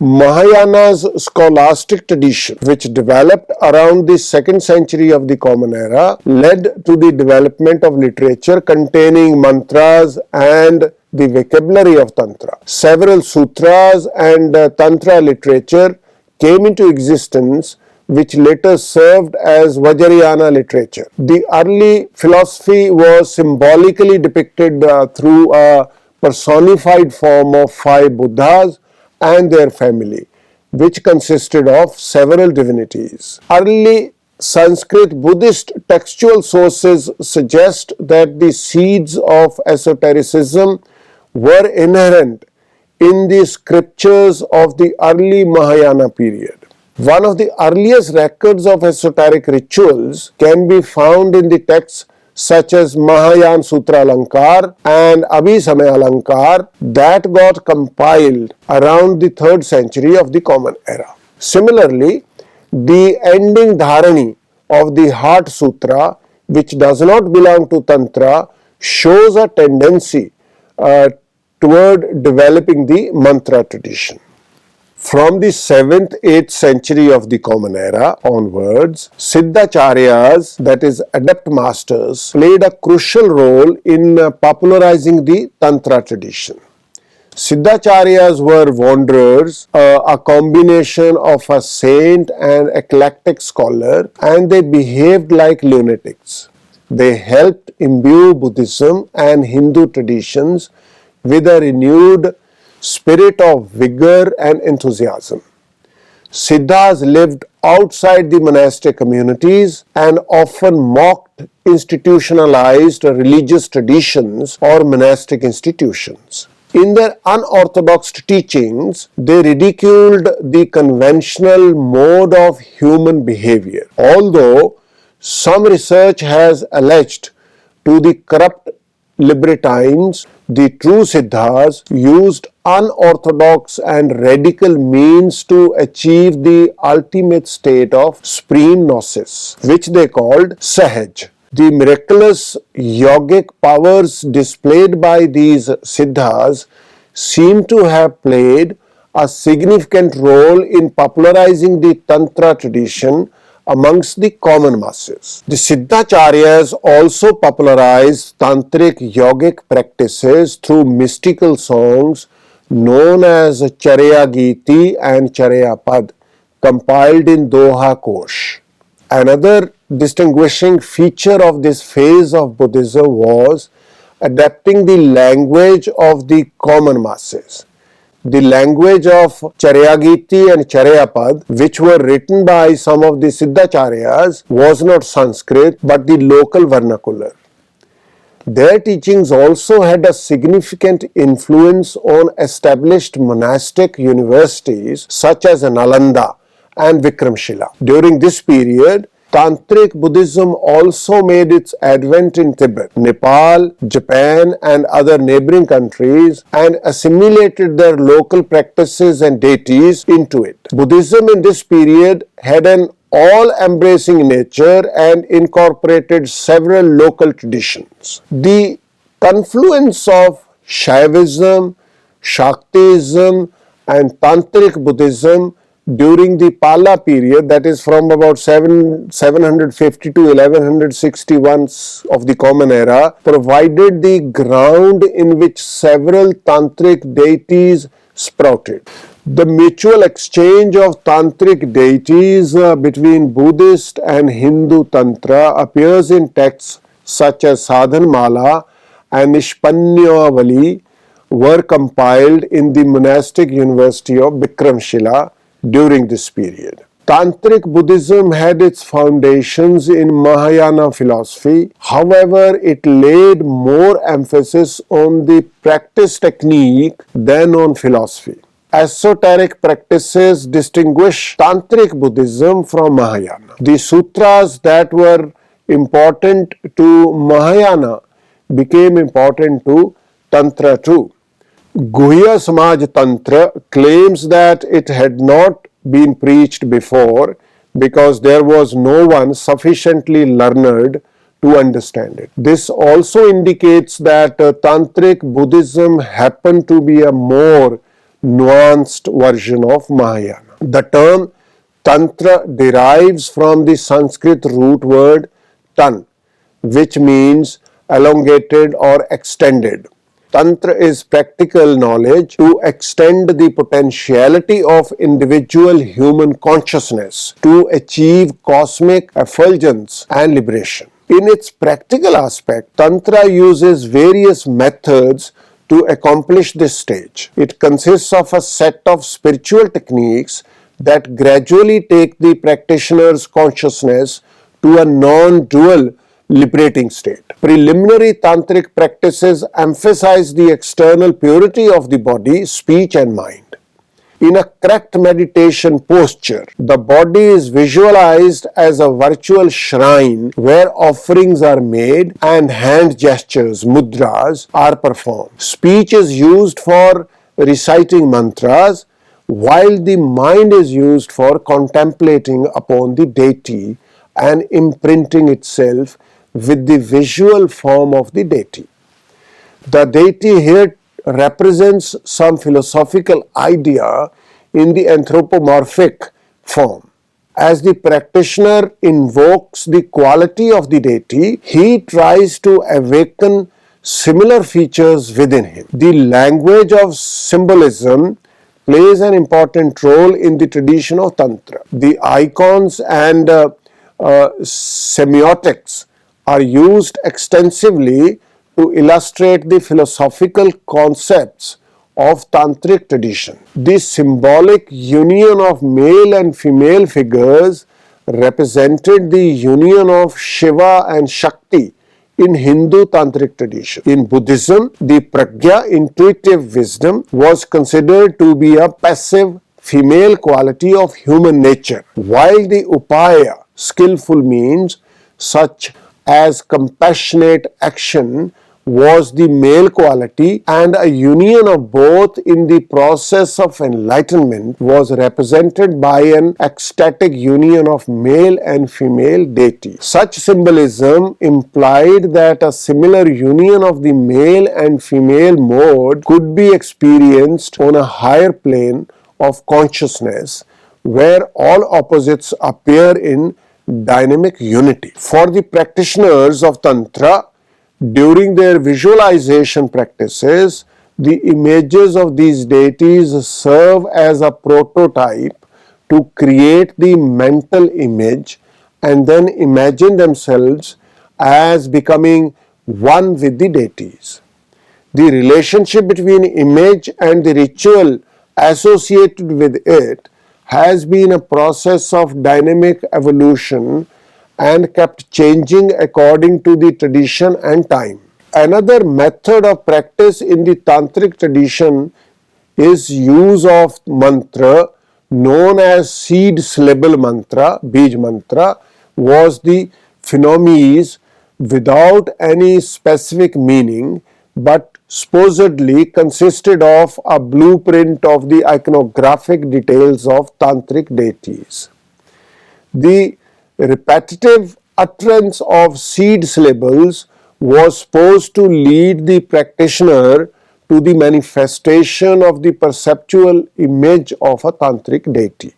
Mahayana's scholastic tradition, which developed around the 2nd century of the Common Era, led to the development of literature containing mantras and the vocabulary of Tantra. Several sutras and Tantra literature came into existence, which later served as Vajrayana literature. The early philosophy was symbolically depicted through a personified form of 5 Buddhas and their family, which consisted of several divinities. Early Sanskrit Buddhist textual sources suggest that the seeds of esotericism were inherent in the scriptures of the early Mahayana period. One of the earliest records of esoteric rituals can be found in the texts such as Mahayana Sutra Alankar and Abhisamaya Alankar that got compiled around the 3rd century of the Common Era. Similarly, the ending dharani of the Heart Sutra, which does not belong to Tantra, shows a tendency toward developing the mantra tradition. From the 7th, 8th century of the Common Era onwards, Siddhacharyas, that is adept masters, played a crucial role in popularizing the Tantra tradition. Siddhacharyas were wanderers, a combination of a saint and eclectic scholar, and they behaved like lunatics. They helped imbue Buddhism and Hindu traditions with a renewed spirit of vigor and enthusiasm. Siddhas lived outside the monastic communities and often mocked institutionalized religious traditions or monastic institutions. In their unorthodox teachings, they ridiculed the conventional mode of human behavior. Although some research has alleged to the corrupt libertines, the true Siddhas used unorthodox and radical means to achieve the ultimate state of supreme gnosis, which they called Sahaj. The miraculous yogic powers displayed by these Siddhas seem to have played a significant role in popularizing the Tantra tradition amongst the common masses. The Siddhacharyas also popularized tantric yogic practices through mystical songs known as Charya Giti and Charya Pad, compiled in Doha Kosh. Another distinguishing feature of this phase of Buddhism was adapting the language of the common masses. The language of Charyagiti and Charyapad, which were written by some of the Siddhacharyas, was not Sanskrit but the local vernacular. Their teachings also had a significant influence on established monastic universities such as Nalanda and Vikramshila. During this period, Tantric Buddhism also made its advent in Tibet, Nepal, Japan and other neighboring countries and assimilated their local practices and deities into it. Buddhism in this period had an all-embracing nature and incorporated several local traditions. The confluence of Shaivism, Shaktism and Tantric Buddhism during the Pala period, that is from about 750 to 1161 of the Common Era, provided the ground in which several tantric deities sprouted. The mutual exchange of tantric deities between Buddhist and Hindu Tantra appears in texts such as Sadhanmala and Nishpanyavali were compiled in the monastic university of Vikramshila during this period. Tantric Buddhism had its foundations in Mahayana philosophy. However, it laid more emphasis on the practice technique than on philosophy. Esoteric practices distinguish Tantric Buddhism from Mahayana. The sutras that were important to Mahayana became important to Tantra too. Guhya Samaj Tantra claims that it had not been preached before because there was no one sufficiently learned to understand it. This also indicates that Tantric Buddhism happened to be a more nuanced version of Mahayana. The term Tantra derives from the Sanskrit root word tan, which means elongated or extended. Tantra is practical knowledge to extend the potentiality of individual human consciousness to achieve cosmic effulgence and liberation. In its practical aspect, Tantra uses various methods to accomplish this stage. It consists of a set of spiritual techniques that gradually take the practitioner's consciousness to a non-dual liberating state. Preliminary tantric practices emphasize the external purity of the body, speech and mind. In a correct meditation posture, the body is visualized as a virtual shrine where offerings are made and hand gestures, mudras, are performed. Speech is used for reciting mantras, while the mind is used for contemplating upon the deity and imprinting itself with the visual form of the deity. The deity here represents some philosophical idea in the anthropomorphic form. As the practitioner invokes the quality of the deity, he tries to awaken similar features within him. The language of symbolism plays an important role in the tradition of Tantra. The icons and semiotics are used extensively to illustrate the philosophical concepts of Tantric tradition. The symbolic union of male and female figures represented the union of Shiva and Shakti in Hindu Tantric tradition. In Buddhism, the pragya, intuitive wisdom, was considered to be a passive female quality of human nature, while the upaya, skillful means such as compassionate action, was the male quality, and a union of both in the process of enlightenment was represented by an ecstatic union of male and female deity. Such symbolism implied that a similar union of the male and female mode could be experienced on a higher plane of consciousness, where all opposites appear in dynamic unity. For the practitioners of Tantra, during their visualization practices, the images of these deities serve as a prototype to create the mental image and then imagine themselves as becoming one with the deities. The relationship between image and the ritual associated with it has been a process of dynamic evolution and kept changing according to the tradition and time. Another method of practice in the Tantric tradition is use of mantra known as seed syllable mantra, bij mantra, was the phenomenon without any specific meaning but supposedly consisted of a blueprint of the iconographic details of Tantric deities. The repetitive utterance of seed syllables was supposed to lead the practitioner to the manifestation of the perceptual image of a Tantric deity.